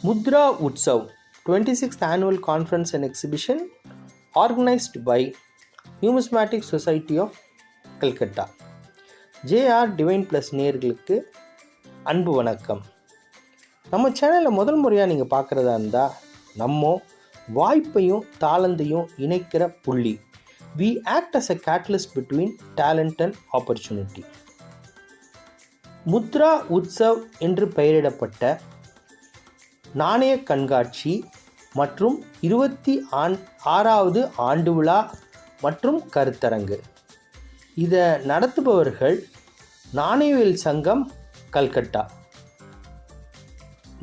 Mudra Utsav, 26th Annual Conference and Exhibition organized by Numismatic Society of Calcutta. JR divine plus நேயர்களுக்கு அன்பு வணக்கம். நம்ம சேனலில் முதல் முறையாக நீங்கள் பார்க்குறதா இருந்தால் நம்ம வாய்ப்பையும் தாளந்தையும் இணைக்கிற புள்ளி. We act as a catalyst between talent and opportunity. Mudra Utsav என்று பெயரிடப்பட்ட நாணய கண்காட்சி மற்றும் 26வது ஆண்டு விழா மற்றும் கருத்தரங்கு. இதை நடத்துபவர்கள் நாணயவியல் சங்கம் கல்கட்டா.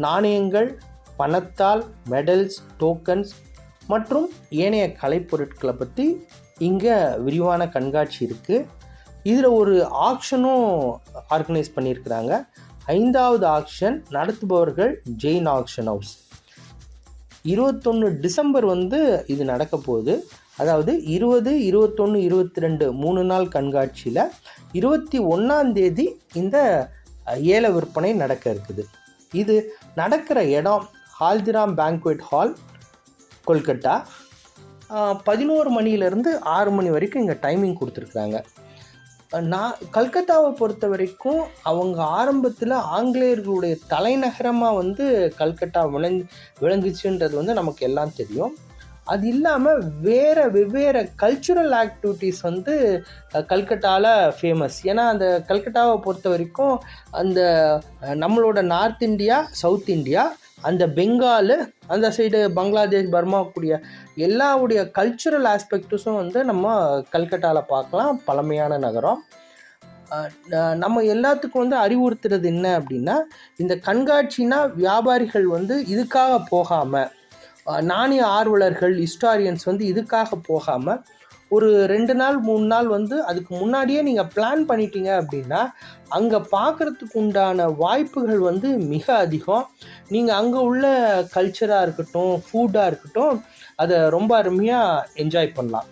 நாணயங்கள், பணத்தால், மெடல்ஸ், டோக்கன்ஸ் மற்றும் ஏனைய கலைப்பொருட்களை பற்றி இங்கே விரிவான கண்காட்சி இருக்குது. இதில் ஒரு ஆக்ஷனும் ஆர்கனைஸ் பண்ணியிருக்கிறாங்க. 5வது ஆக்ஷன் நடத்துபவர்கள் ஜெயின் ஆக்ஷன் ஹவுஸ். 21 டிசம்பர் இது நடக்க போகுது. அதாவது 20, 21, 22 3 நாள் கண்காட்சியில் 21ஆம் தேதி இந்த ஏல விற்பனை நடக்க இருக்குது. இது நடக்கிற இடம் ஹால்திராம் பேங்க்வெட் ஹால், கொல்கட்டா. 11 மணிலேருந்து 6 மணி வரைக்கும் இங்கே டைமிங் கொடுத்துருக்குறாங்க. கல்கத்தாவை பொறுத்த வரைக்கும் அவங்க ஆரம்பத்தில் ஆங்கிலேயர்களுடைய தலைநகரமாக கல்கட்டா விளங்குச்சுன்றது நமக்கு எல்லாம் தெரியும். அது இல்லாமல் வெவ்வேறு கல்ச்சுரல் ஆக்டிவிட்டீஸ் கல்கட்டாவில் ஃபேமஸ். ஏன்னா அந்த கல்கட்டாவை பொறுத்த வரைக்கும் அந்த நம்மளோட நார்த் இந்தியா, சவுத் இந்தியா, அந்த பெங்கால், அந்த சைடு பங்களாதேஷ், பர்மா கூடிய எல்லாவுடைய கல்ச்சுரல் ஆஸ்பெக்ட்ஸும் நம்ம கல்கட்டாவில் பார்க்கலாம். பழமையான நகரம். நம்ம எல்லாத்துக்கும் அறிவுறுத்துறது என்ன அப்படின்னா, இந்த கண்காட்சினா வியாபாரிகள் இதுக்காக போகாமல், நாணய ஆர்வலர்கள், ஹிஸ்டாரியன்ஸ் இதுக்காக போகாமல் ஒரு 2 நாள் 3 நாள் அதுக்கு முன்னாடியே நீங்கள் பிளான் பண்ணிட்டீங்க அப்படின்னா அங்கே பார்க்குறதுக்கு உண்டான வாய்ப்புகள் மிக அதிகம். நீங்கள் அங்கே உள்ள கல்ச்சராக இருக்கட்டும், ஃபுட்டாக இருக்கட்டும், அதை ரொம்ப அருமையாக என்ஜாய் பண்ணலாம்.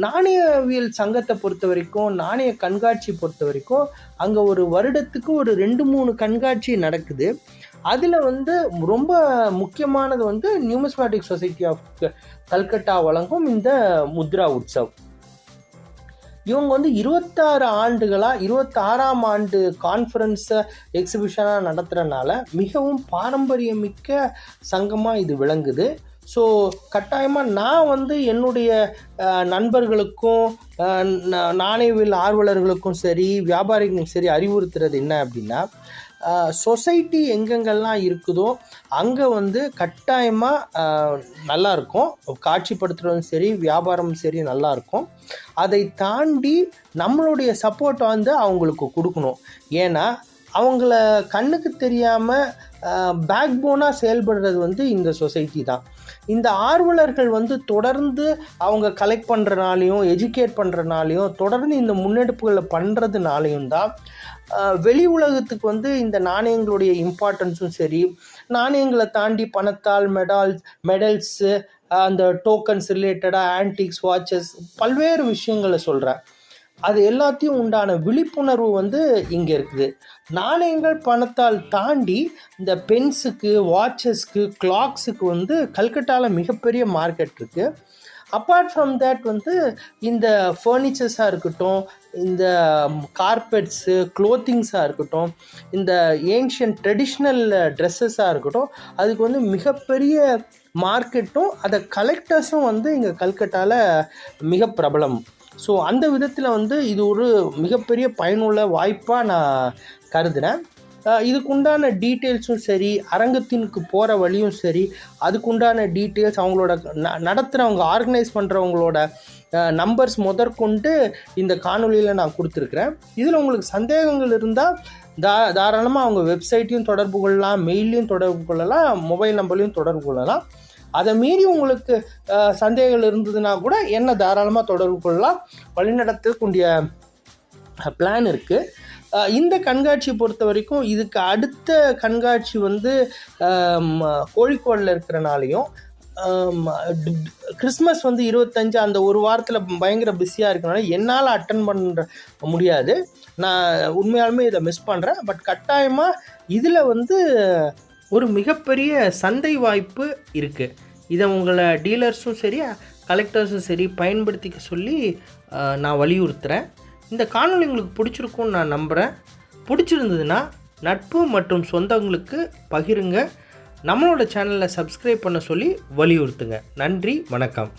நாணயவியல் சங்கத்தை பொறுத்த வரைக்கும், நாணய கண்காட்சி பொறுத்த வரைக்கும் அங்கே ஒரு வருடத்துக்கு ஒரு 2-3 கண்காட்சி நடக்குது. அதில் ரொம்ப முக்கியமானது நியூமிஸ்மேட்டிக் சொசைட்டி ஆஃப் கல்கட்டா வழங்கும் இந்த முத்ரா உற்சவ். இவங்க 26 ஆண்டுகளாக 26ஆம் ஆண்டு கான்ஃபரன்ஸை எக்ஸிபிஷனாக நடத்துகிறனால மிகவும் பாரம்பரியமிக்க சங்கமாக இது விளங்குது. ஸோ கட்டாயமாக நான் என்னுடைய நண்பர்களுக்கும் நாணயவியல் ஆர்வலர்களுக்கும் சரி, வியாபாரிகளுக்கும் சரி அறிவுறுத்துறது என்ன அப்படின்னா, சொசைட்டி எங்கெங்கெல்லாம் இருக்குதோ அங்கே கட்டாயமாக நல்லாயிருக்கும். காட்சிப்படுத்துகிறதும் சரி, வியாபாரமும் சரி நல்லாயிருக்கும். அதை தாண்டி நம்மளுடைய சப்போர்ட்டை அவங்களுக்கு கொடுக்கணும். ஏன்னா அவங்கள கண்ணுக்கு தெரியாமல் பேக் போனாக செயல்படுறது இந்த சொசைட்டி தான். இந்த ஆர்வலர்கள் தொடர்ந்து அவங்க கலெக்ட் பண்ணுறனாலையும், எஜுகேட் பண்ணுறனாலையும், தொடர்ந்து இந்த முன்னெடுப்புகளை பண்ணுறதுனாலையும் தான் வெளி உலகத்துக்கு இந்த நாணயங்களுடைய இம்பார்ட்டன்ஸும் சரி, நாணயங்களை தாண்டி பணத்தால், மெடல்ஸு, அந்த டோக்கன்ஸ் ரிலேட்டடாக ஆன்டிக்ஸ், வாட்சஸ், பல்வேறு விஷயங்களை சொல்கிறேன். அது எல்லாத்தையும் உண்டான விழிப்புணர்வு இங்கே இருக்குது. நாணயங்கள், பணத்தால் தாண்டி இந்த பென்ஸுக்கு, வாட்சஸ்க்கு, கிளாக்ஸுக்கு கல்கட்டாவில் மிகப்பெரிய மார்க்கெட் இருக்குது. அப்பார்ட் ஃப்ரம் தேட் இந்த ஃபர்னிச்சர்ஸாக இருக்கட்டும், இந்த கார்பெட்ஸு, க்ளோத்திங்ஸாக இருக்கட்டும், இந்த ஏன்ஷியன்ட் ட்ரெடிஷ்னல் ட்ரெஸ்ஸஸாக இருக்கட்டும், அதுக்கு மிகப்பெரிய மார்க்கெட்டும், அதை கலெக்டர்ஸும் இங்கே கல்கட்டாவில் மிக பிரபலம். ஸோ அந்த விதத்தில் இது ஒரு மிகப்பெரிய பயனுள்ள வாய்ப்பாக நான் கருதுகிறேன். இதுக்குண்டான டீட்டெயில்ஸும் சரி, அரங்கத்திற்கு போகிற வழியும் சரி, அதுக்குண்டான டீட்டெயில்ஸ், அவங்களோட நடத்துகிறவங்க, ஆர்கனைஸ் பண்ணுறவங்களோட நம்பர்ஸ் முதற்கொண்டு இந்த காணொலியில் நான் கொடுத்துருக்குறேன். இதில் உங்களுக்கு சந்தேகங்கள் இருந்தால் தாராளமாக அவங்க வெப்சைட்டையும் தொடர்பு கொள்ளலாம், மெயிலையும் தொடர்பு கொள்ளலாம், மொபைல் நம்பர்லையும் தொடர்பு கொள்ளலாம். அதை மீறி உங்களுக்கு சந்தேகங்கள் இருந்ததுன்னா கூட என்ன தாராளமாக தொடர்பு கொள்ளலாம். வழிநடத்தக்கூடிய பிளான் இருக்குது. இந்த கண்காட்சியை பொறுத்த வரைக்கும் இதுக்கு அடுத்த கண்காட்சி கோழிக்கோடில் இருக்கிறனாலையும், கிறிஸ்மஸ் 25 அந்த ஒரு வாரத்தில் பயங்கர பிஸியாக இருக்கனால என்னால் அட்டன் பண்ண முடியாது. நான் உண்மையாலுமே இதை மிஸ் பண்ணுறேன். பட் கட்டாயமாக இதில் ஒரு மிகப்பெரிய சந்தை வாய்ப்பு இருக்குது. இதை உங்களை டீலர்ஸும் சரி கலெக்டர்ஸும் சரி பயன்படுத்திக்க சொல்லி நான் வலியுறுத்துகிறேன். இந்த காணொளி உங்களுக்கு பிடிச்சிருக்கும்னு நான் நம்புகிறேன். பிடிச்சிருந்ததுன்னா நட்பு மற்றும் சொந்தங்களுக்கு பகிருங்க. நம்மளோட சேனலை சப்ஸ்கிரைப் பண்ண சொல்லி வலியுறுத்துங்க. நன்றி, வணக்கம்.